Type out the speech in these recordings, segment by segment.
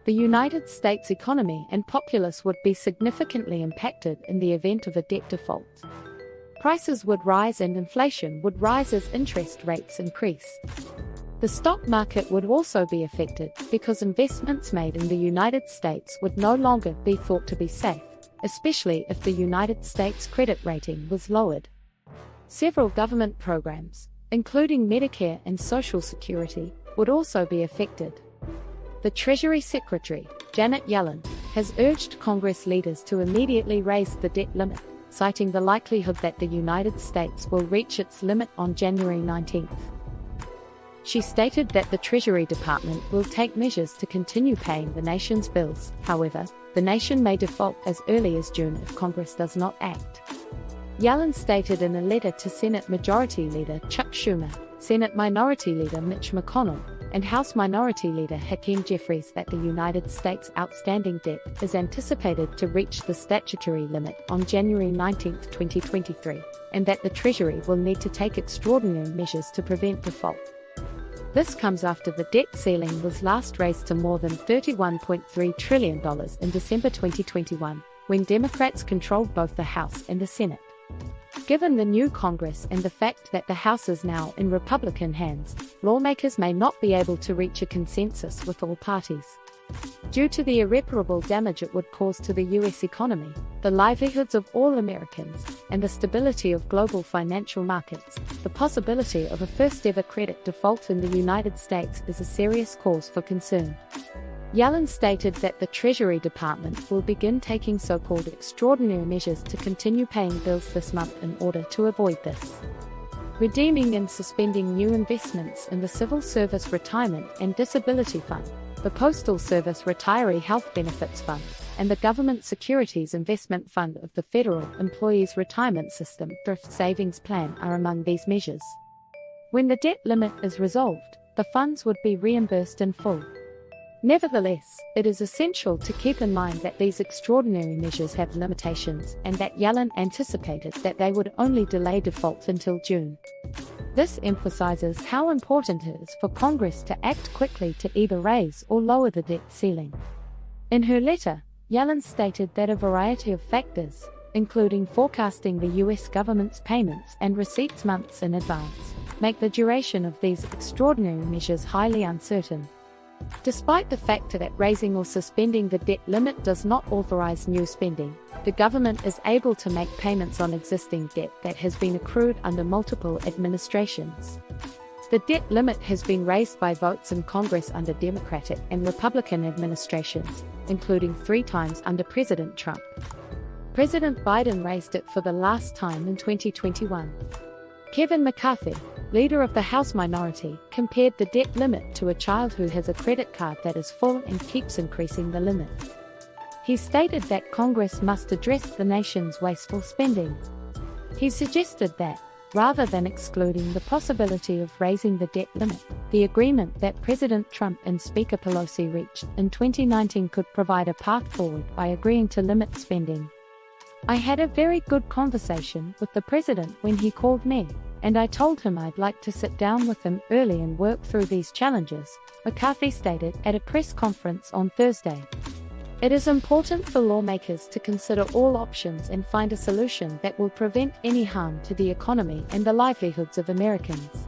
The United States economy and populace would be significantly impacted in the event of a debt default. Prices would rise and inflation would rise as interest rates increase. The stock market would also be affected because investments made in the United States would no longer be thought to be safe, especially if the United States credit rating was lowered. Several government programs, including Medicare and Social Security, would also be affected. The Treasury Secretary, Janet Yellen, has urged Congress leaders to immediately raise the debt limit, citing the likelihood that the United States will reach its limit on January 19. She stated that the Treasury Department will take measures to continue paying the nation's bills. However, the nation may default as early as June if Congress does not act. Yellen stated in a letter to Senate Majority Leader Chuck Schumer, Senate Minority Leader Mitch McConnell, and House Minority Leader Hakeem Jeffries that the United States' outstanding debt is anticipated to reach the statutory limit on January 19, 2023, and that the Treasury will need to take extraordinary measures to prevent default. This comes after the debt ceiling was last raised to more than $31.3 trillion in December 2021, when Democrats controlled both the House and the Senate. Given the new Congress and the fact that the House is now in Republican hands, lawmakers may not be able to reach a consensus with all parties. Due to the irreparable damage it would cause to the U.S. economy, the livelihoods of all Americans, and the stability of global financial markets, the possibility of a first-ever credit default in the United States is a serious cause for concern. Yellen stated that the Treasury Department will begin taking so-called extraordinary measures to continue paying bills this month in order to avoid this. Redeeming and suspending new investments in the Civil Service Retirement and Disability Fund, the Postal Service Retiree Health Benefits Fund, and the Government Securities Investment Fund of the Federal Employees Retirement System Thrift Savings Plan are among these measures. When the debt limit is resolved, the funds would be reimbursed in full. Nevertheless, it is essential to keep in mind that these extraordinary measures have limitations and that Yellen anticipated that they would only delay default until June. This emphasizes how important it is for Congress to act quickly to either raise or lower the debt ceiling. In her letter, Yellen stated that a variety of factors, including forecasting the U.S. government's payments and receipts months in advance, make the duration of these extraordinary measures highly uncertain. Despite the fact that raising or suspending the debt limit does not authorize new spending, the government is able to make payments on existing debt that has been accrued under multiple administrations. The debt limit has been raised by votes in Congress under Democratic and Republican administrations, including 3 times under President Trump. President Biden raised it for the last time in 2021. Kevin McCarthy, leader of the House minority, compared the debt limit to a child who has a credit card that is full and keeps increasing the limit. He stated that Congress must address the nation's wasteful spending. He suggested that, rather than excluding the possibility of raising the debt limit, the agreement that President Trump and Speaker Pelosi reached in 2019 could provide a path forward by agreeing to limit spending. I had a very good conversation with the president when he called me, and I told him I'd like to sit down with him early and work through these challenges, McCarthy stated at a press conference on Thursday. It is important for lawmakers to consider all options and find a solution that will prevent any harm to the economy and the livelihoods of Americans.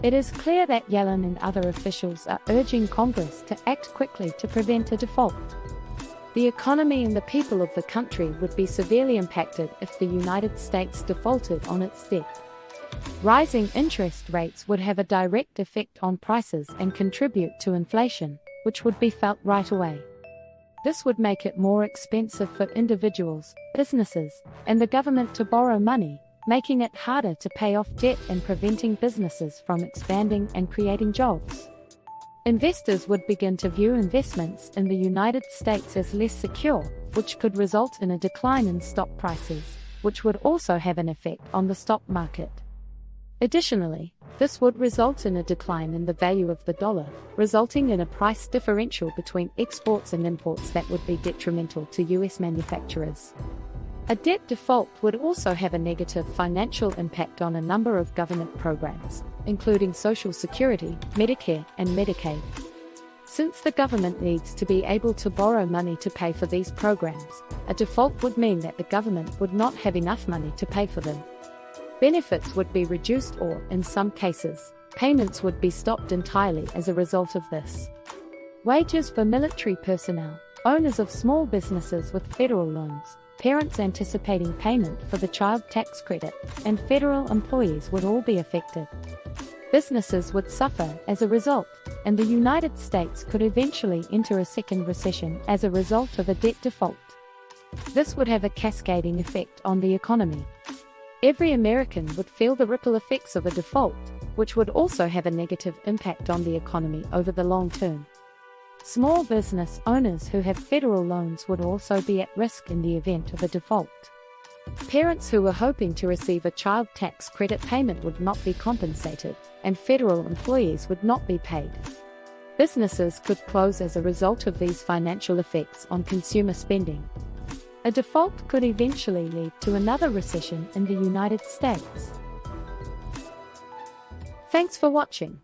It is clear that Yellen and other officials are urging Congress to act quickly to prevent a default. The economy and the people of the country would be severely impacted if the United States defaulted on its debt. Rising interest rates would have a direct effect on prices and contribute to inflation, which would be felt right away. This would make it more expensive for individuals, businesses, and the government to borrow money, making it harder to pay off debt and preventing businesses from expanding and creating jobs. Investors would begin to view investments in the United States as less secure, which could result in a decline in stock prices, which would also have an effect on the stock market. Additionally, this would result in a decline in the value of the dollar, resulting in a price differential between exports and imports that would be detrimental to U.S. manufacturers. A debt default would also have a negative financial impact on a number of government programs, including Social Security, Medicare, and Medicaid. Since the government needs to be able to borrow money to pay for these programs, a default would mean that the government would not have enough money to pay for them. Benefits would be reduced or, in some cases, payments would be stopped entirely as a result of this. Wages for military personnel, owners of small businesses with federal loans, parents anticipating payment for the child tax credit, and federal employees would all be affected. Businesses would suffer as a result, and the United States could eventually enter a second recession as a result of a debt default. This would have a cascading effect on the economy. Every American would feel the ripple effects of a default, which would also have a negative impact on the economy over the long term. Small business owners who have federal loans would also be at risk in the event of a default. Parents who were hoping to receive a child tax credit payment would not be compensated, and federal employees would not be paid. Businesses could close as a result of these financial effects on consumer spending. A default could eventually lead to another recession in the United States. Thanks for watching.